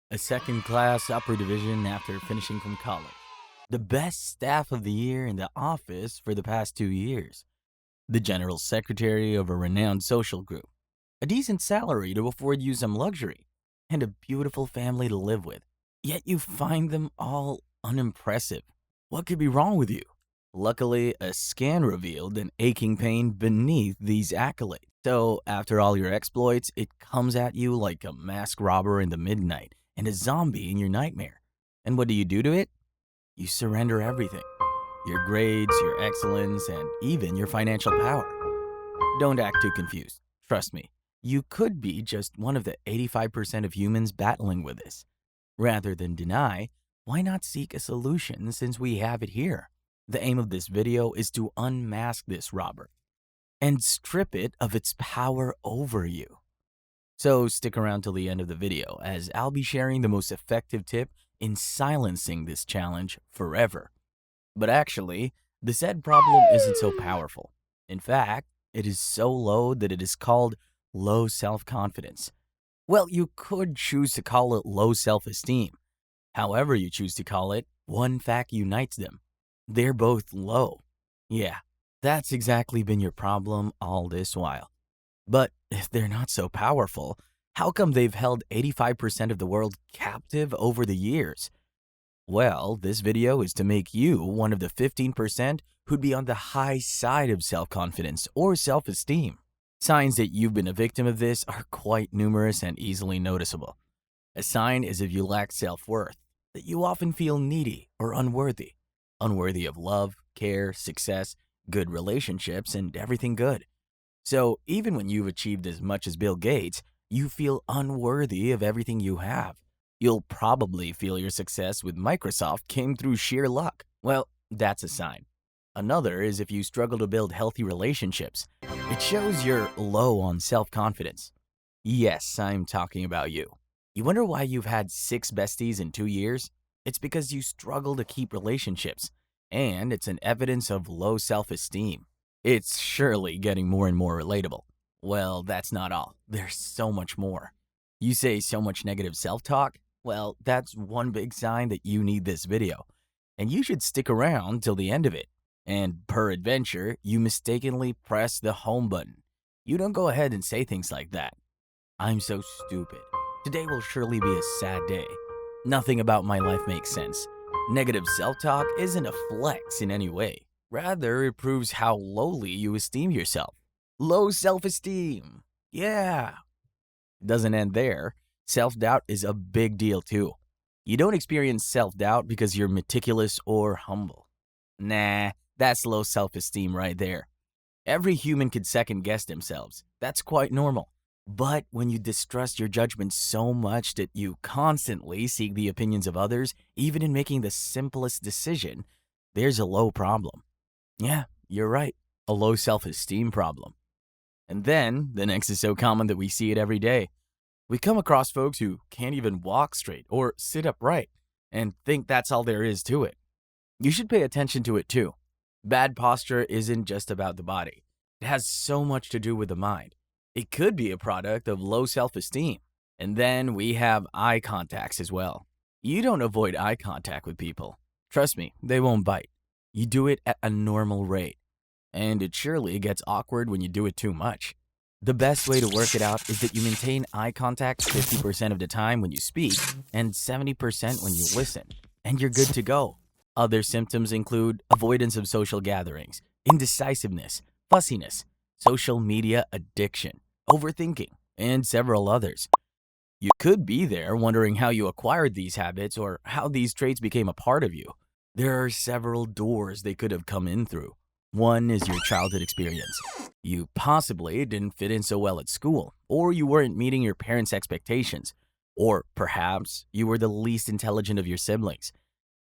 a second-class upper division after finishing from college, the best staff of the year in the office for the past 2 years, the general secretary of a renowned social group, a decent salary to afford you some luxury, and a beautiful family to live with. Yet you find them all unimpressive. What could be wrong with you? Luckily, a scan revealed an aching pain beneath these accolades. So, after all your exploits, it comes at you like a masked robber in the midnight and a zombie in your nightmare. And what do you do to it? You surrender everything: your grades, your excellence, and even your financial power. Don't act too confused. Trust me, you could be just one of the 85% of humans battling with this. Rather than deny, why not seek a solution since we have it here? The aim of this video is to unmask this robber and strip it of its power over you. So stick around till the end of the video, as I'll be sharing the most effective tip in silencing this challenge forever. But actually, the said problem isn't so powerful. In fact, it is so low that it is called low self-confidence. Well, you could choose to call it low self-esteem. However you choose to call it, one fact unites them: they're both low. Yeah, that's exactly been your problem all this while. But if they're not so powerful, how come they've held 85% of the world captive over the years? Well, this video is to make you one of the 15% who'd be on the high side of self-confidence or self-esteem. Signs that you've been a victim of this are quite numerous and easily noticeable. A sign is if you lack self-worth, that you often feel needy or unworthy of love, care, success, good relationships, and everything good. So even when you've achieved as much as Bill Gates, you feel unworthy of everything you have. You'll probably feel your success with Microsoft came through sheer luck. Well, that's a sign. Another is if you struggle to build healthy relationships. It shows you're low on self-confidence. Yes, I'm talking about you. You wonder why you've had 6 besties in 2 years? It's because you struggle to keep relationships, and it's an evidence of low self-esteem. It's surely getting more and more relatable. Well, that's not all. There's so much more. You say so much negative self-talk? Well, that's one big sign that you need this video, and you should stick around till the end of it. And peradventure, you mistakenly press the home button. You don't go ahead and say things like that. I'm so stupid. Today will surely be a sad day. Nothing about my life makes sense. Negative self-talk isn't a flex in any way. Rather, it proves how lowly you esteem yourself. Low self-esteem. Yeah. Doesn't end there. Self-doubt is a big deal too. You don't experience self-doubt because you're meticulous or humble. Nah, that's low self-esteem right there. Every human could second-guess themselves. That's quite normal. But when you distrust your judgment so much that you constantly seek the opinions of others, even in making the simplest decision, there's a low problem. Yeah, you're right. A low self-esteem problem. And then, the next is so common that we see it every day. We come across folks who can't even walk straight or sit upright and think that's all there is to it. You should pay attention to it too. Bad posture isn't just about the body. It has so much to do with the mind. It could be a product of low self-esteem. And then we have eye contacts as well. You don't avoid eye contact with people. Trust me, they won't bite. You do it at a normal rate. And it surely gets awkward when you do it too much. The best way to work it out is that you maintain eye contact 50% of the time when you speak and 70% when you listen, and you're good to go. Other symptoms include avoidance of social gatherings, indecisiveness, fussiness, social media addiction, overthinking, and several others. You could be there wondering how you acquired these habits or how these traits became a part of you. There are several doors they could have come in through. One is your childhood experience. You possibly didn't fit in so well at school, or you weren't meeting your parents' expectations, or perhaps you were the least intelligent of your siblings.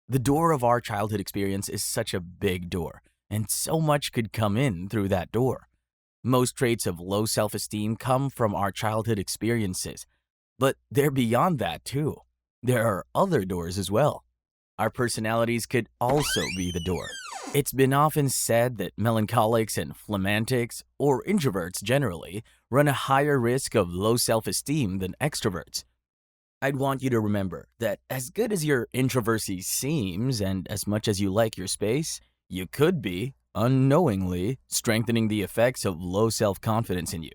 The door of our childhood experience is such a big door, and so much could come in through that door. Most traits of low self-esteem come from our childhood experiences, but they're beyond that too. There are other doors as well. Our personalities could also be the door. It's been often said that melancholics and phlegmatics, or introverts generally, run a higher risk of low self-esteem than extroverts. I'd want you to remember that as good as your introversy seems and as much as you like your space, you could be, unknowingly, strengthening the effects of low self-confidence in you.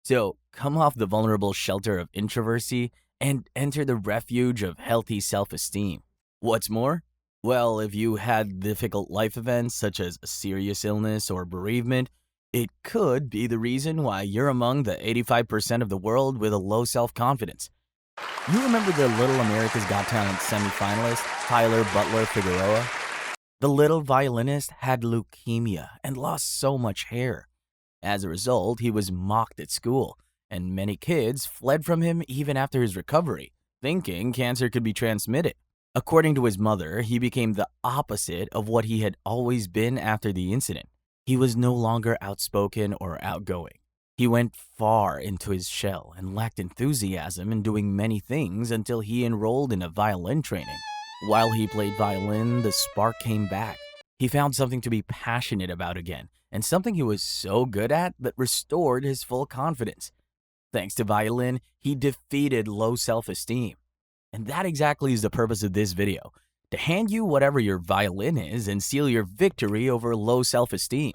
So come off the vulnerable shelter of introversy and enter the refuge of healthy self-esteem. What's more? Well, if you had difficult life events such as a serious illness or bereavement, it could be the reason why you're among the 85% of the world with a low self-confidence. You remember the Little America's Got Talent semifinalist, Tyler Butler Figueroa? The little violinist had leukemia and lost so much hair. As a result, he was mocked at school, and many kids fled from him even after his recovery, thinking cancer could be transmitted. According to his mother, he became the opposite of what he had always been after the incident. He was no longer outspoken or outgoing. He went far into his shell and lacked enthusiasm in doing many things until he enrolled in a violin training. While he played violin, the spark came back. He found something to be passionate about again, and something he was so good at that restored his full confidence. Thanks to violin, he defeated low self-esteem. And that exactly is the purpose of this video, to hand you whatever your violin is and seal your victory over low self-esteem.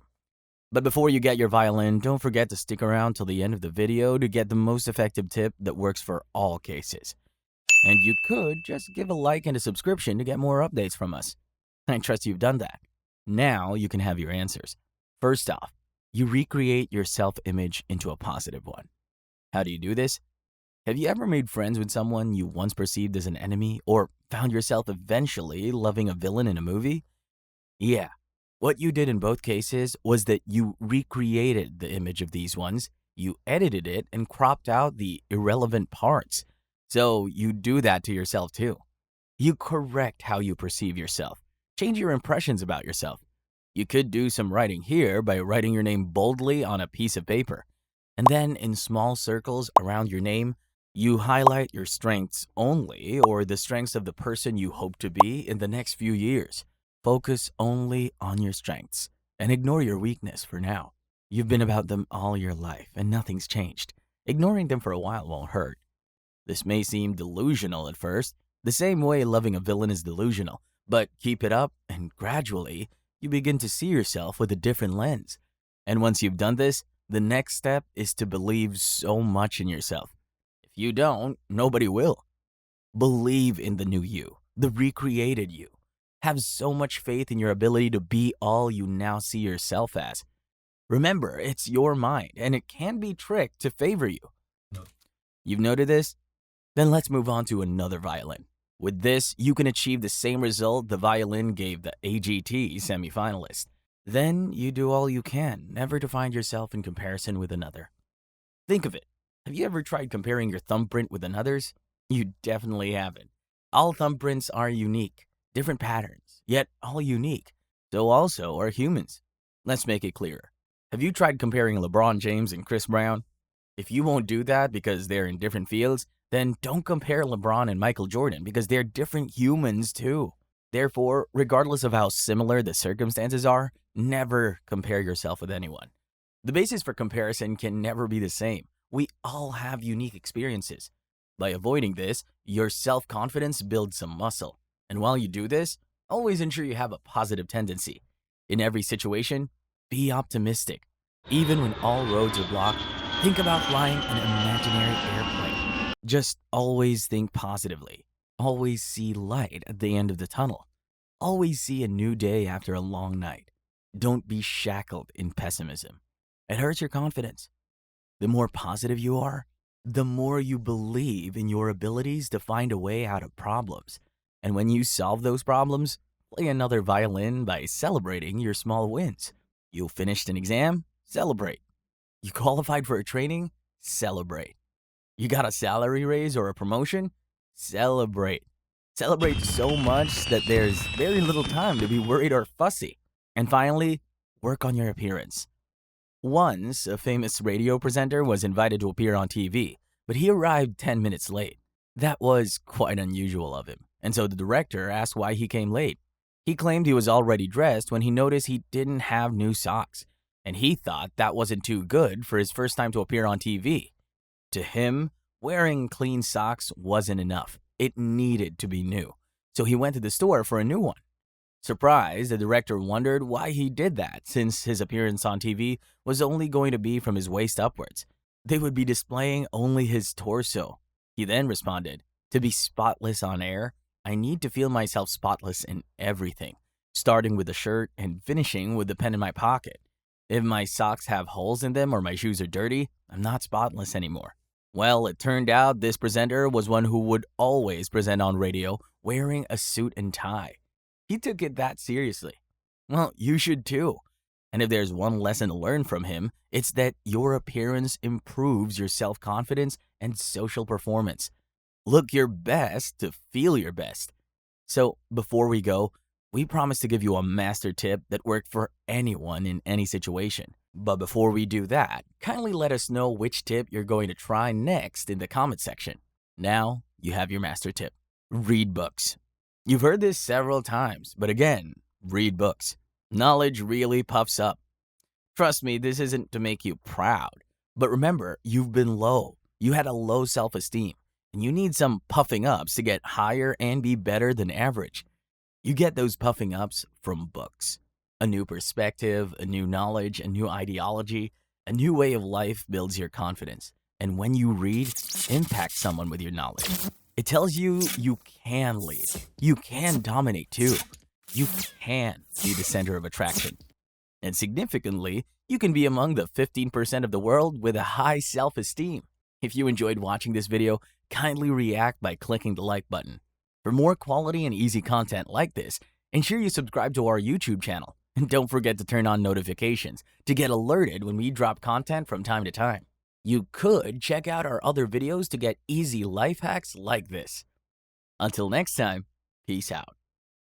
But before you get your violin, don't forget to stick around till the end of the video to get the most effective tip that works for all cases. And you could just give a like and a subscription to get more updates from us. I trust you've done that. Now you can have your answers. First off, you recreate your self-image into a positive one. How do you do this? Have you ever made friends with someone you once perceived as an enemy or found yourself eventually loving a villain in a movie? Yeah. What you did in both cases was that you recreated the image of these ones, you edited it and cropped out the irrelevant parts. So you do that to yourself too. You correct how you perceive yourself. Change your impressions about yourself. You could do some writing here by writing your name boldly on a piece of paper. And then in small circles around your name, you highlight your strengths only or the strengths of the person you hope to be in the next few years. Focus only on your strengths and ignore your weakness for now. You've been about them all your life and nothing's changed. Ignoring them for a while won't hurt. This may seem delusional at first, the same way loving a villain is delusional, but keep it up and gradually you begin to see yourself with a different lens. And once you've done this, the next step is to believe so much in yourself. If you don't, nobody will. Believe in the new you, the recreated you. Have so much faith in your ability to be all you now see yourself as. Remember, it's your mind, and it can be tricked to favor you. You've noted this? Then let's move on to another violin. With this, you can achieve the same result the violin gave the AGT semifinalist. Then you do all you can, never to find yourself in comparison with another. Think of it. Have you ever tried comparing your thumbprint with another's? You definitely haven't. All thumbprints are unique, different patterns, yet all unique. So also are humans. Let's make it clearer. Have you tried comparing LeBron James and Chris Brown? If you won't do that because they're in different fields, then don't compare LeBron and Michael Jordan because they're different humans too. Therefore, regardless of how similar the circumstances are, never compare yourself with anyone. The basis for comparison can never be the same. We all have unique experiences. By avoiding this, your self-confidence builds some muscle. And while you do this, always ensure you have a positive tendency. In every situation, be optimistic. Even when all roads are blocked, think about flying an imaginary airplane. Just always think positively. Always see light at the end of the tunnel. Always see a new day after a long night. Don't be shackled in pessimism. It hurts your confidence. The more positive you are, the more you believe in your abilities to find a way out of problems. And when you solve those problems, play another violin by celebrating your small wins. You finished an exam? Celebrate. You qualified for a training? Celebrate. You got a salary raise or a promotion? Celebrate. Celebrate so much that there's very little time to be worried or fussy. And finally, work on your appearance. Once, a famous radio presenter was invited to appear on TV, but he arrived 10 minutes late. That was quite unusual of him, and so the director asked why he came late. He claimed he was already dressed when he noticed he didn't have new socks, and he thought that wasn't too good for his first time to appear on TV. To him, Wearing clean socks wasn't enough. It needed to be new. So he went to the store for a new one. Surprised, the director wondered why he did that, since his appearance on TV was only going to be from his waist upwards. They would be displaying only his torso. He then responded, "To be spotless on air, I need to feel myself spotless in everything, starting with the shirt and finishing with the pen in my pocket. If my socks have holes in them or my shoes are dirty, I'm not spotless anymore." Well, it turned out this presenter was one who would always present on radio wearing a suit and tie. He took it that seriously. Well, you should too. And if there's one lesson to learn from him, it's that your appearance improves your self-confidence and social performance. Look your best to feel your best. So before we go, we promise to give you a master tip that worked for anyone in any situation. But before we do that, kindly let us know which tip you're going to try next in the comment section. Now, you have your master tip. Read books. You've heard this several times, but again, read books. Knowledge really puffs up. Trust me, this isn't to make you proud. But remember, you've been low. You had a low self-esteem, and you need some puffing ups to get higher and be better than average. You get those puffing ups from books. A new perspective, a new knowledge, a new ideology, a new way of life builds your confidence. And when you read, impact someone with your knowledge. It tells you you can lead. You can dominate too. You can be the center of attraction. And significantly, you can be among the 15% of the world with a high self-esteem. If you enjoyed watching this video, kindly react by clicking the like button. For more quality and easy content like this, ensure you subscribe to our YouTube channel. And don't forget to turn on notifications to get alerted when we drop content from time to time. You could check out our other videos to get easy life hacks like this. Until next time, peace out.